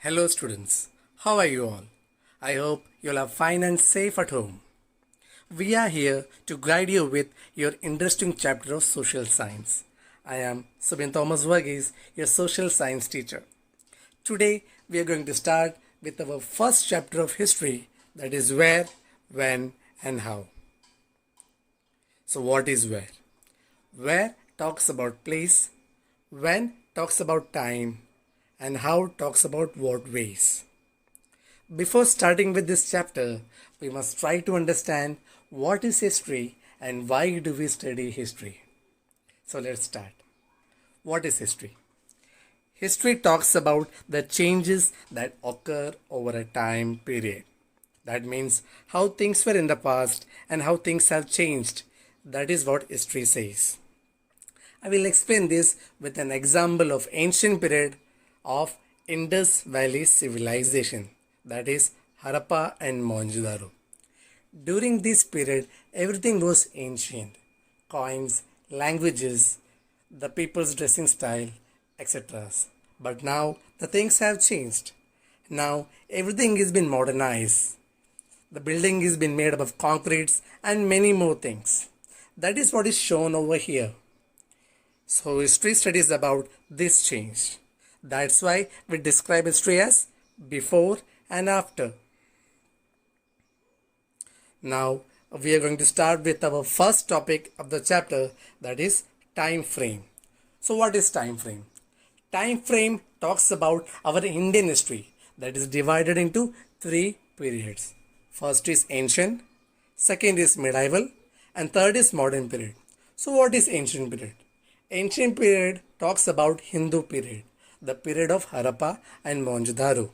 Hello students, how are you all? I hope you'll are fine and safe at home. We are here to guide you with your interesting chapter of social science. I am Subin Thomas Varghese, your social science teacher. Today we are going to start with our first chapter of history, that is where, when and how. So what is where? Where talks about place, when talks about time, and how talks about what ways. Before starting with this chapter, we must try to understand what is history and why do we study history. So let's start. What is history? History talks about the changes that occur over a time period. That means how things were in the past and how things have changed. That is what history says. I will explain this with an example of ancient period of Indus Valley civilization, that is Harappa and Mohenjo-daro. During this period, everything was ancient. Coins, languages, the people's dressing style, etc. But now the things have changed. Now everything has been modernized. The building has been made up of concretes and many more things. That is what is shown over here. So history studies about this change. That's why we describe history as before and after. Now we are going to start with our first topic of the chapter, that is time frame. So what is time frame? Time frame talks about our Indian history, that is divided into three periods. First is ancient, second is medieval, and third is modern period. So what is ancient period? Ancient period talks about Hindu period, the period of Harappa and Mohenjo-daro.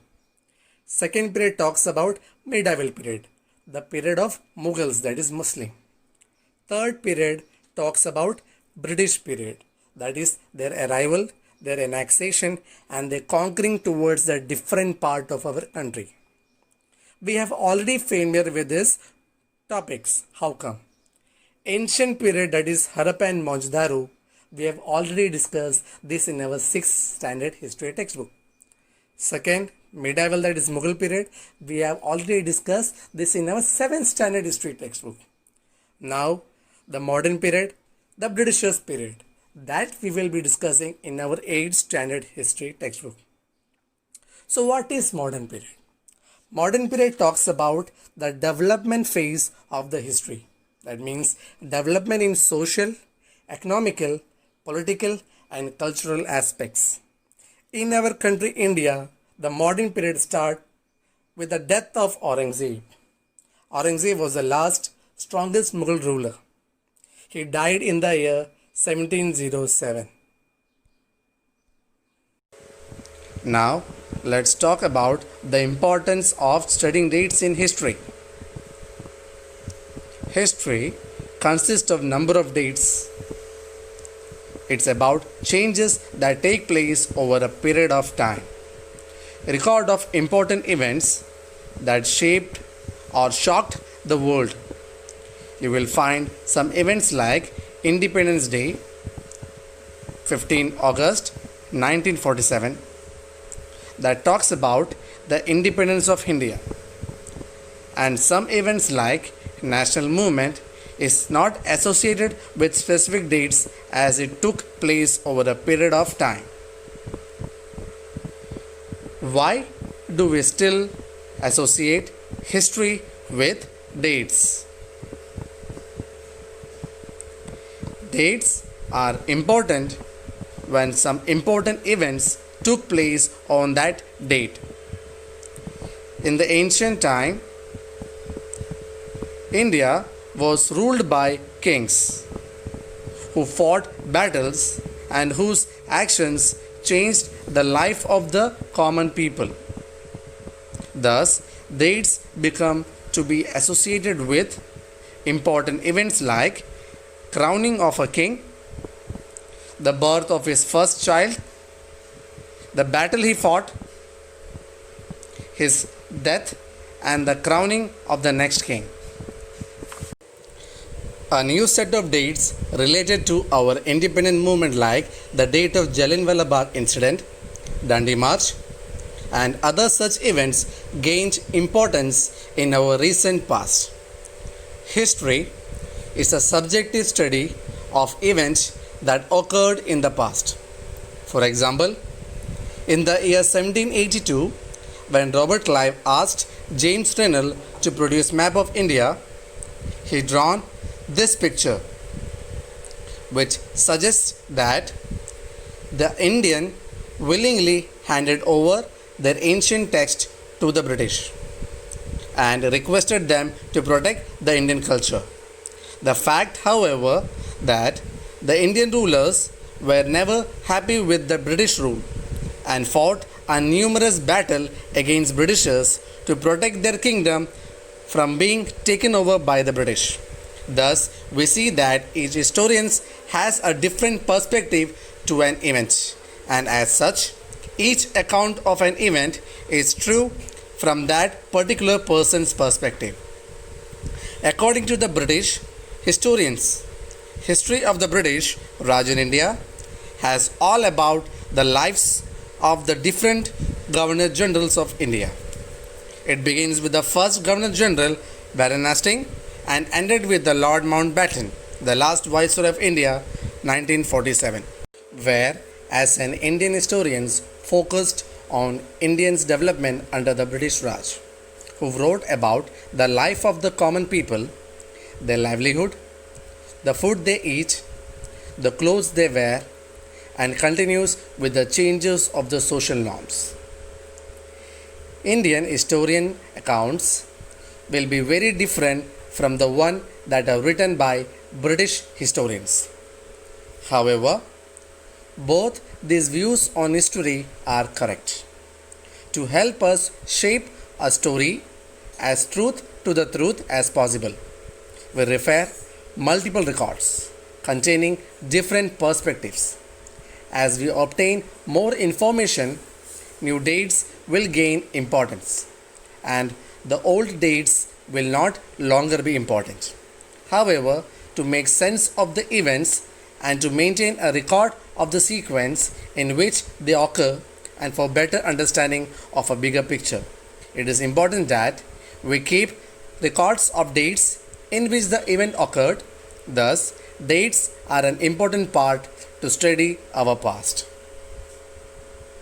Second period talks about medieval period, the period of Mughals, that is Muslim. Third period talks about British period, that is their arrival, their annexation and their conquering towards a different part of our country. We have already familiar with these topics. How come? Ancient period, that is Harappa and Mohenjo-daro, we have already discussed this in our 6th standard history textbook. Second, medieval, that is Mughal period, we have already discussed this in our 7th standard history textbook. Now, the modern period, the Britishers period, that we will be discussing in our 8th standard history textbook. So what is modern period? Modern period talks about the development phase of the history. That means development in social, economical, political and cultural aspects. In our country India, the modern period starts with the death of Aurangzeb. Aurangzeb was the last strongest Mughal ruler. He died in the year 1707. Now let's talk about the importance of studying dates in history. History consists of number of dates. It's about changes that take place over a period of time. Record of important events that shaped or shocked the world. You will find some events like Independence Day, 15 August 1947, that talks about the independence of India. And some events like National Movement is not associated with specific dates as it took place over a period of time. Why do we still associate history with dates? Dates are important when some important events took place on that date. In the ancient time, India was ruled by kings who fought battles and whose actions changed the life of the common people. Thus, dates become to be associated with important events like crowning of a king, the birth of his first child, the battle he fought, his death, and the crowning of the next king. A new set of dates related to our independent movement like the date of Jallianwala Bagh incident, Dandi March, and other such events gained importance in our recent past. History is a subjective study of events that occurred in the past. For example, in the year 1782, when Robert Clive asked James Rennell to produce map of India, he drawn this picture, which suggests that the Indian willingly handed over their ancient text to the British and requested them to protect the Indian culture. The fact, however, that the Indian rulers were never happy with the British rule and fought a numerous battle against Britishers to protect their kingdom from being taken over by the British. Thus, we see that each historian has a different perspective to an event, and as such, each account of an event is true from that particular person's perspective. According to the British historians, history of the British Raj in India has all about the lives of the different Governor Generals of India. It begins with the first Governor General, Baron Hastings, and ended with the Lord Mountbatten, the last Viceroy of India, 1947, where, as an Indian historian, focused on Indians' development under the British Raj, who wrote about the life of the common people, their livelihood, the food they eat, the clothes they wear, and continues with the changes of the social norms. Indian historian accounts will be very different from the one that are written by British historians. However, both these views on history are correct. To help us shape a story as truth to the truth as possible, we refer multiple records containing different perspectives. As we obtain more information, new dates will gain importance, and the old dates will not longer be important. However, to make sense of the events and to maintain a record of the sequence in which they occur, and for better understanding of a bigger picture, it is important that we keep records of dates in which the event occurred. Thus, dates are an important part to study our past.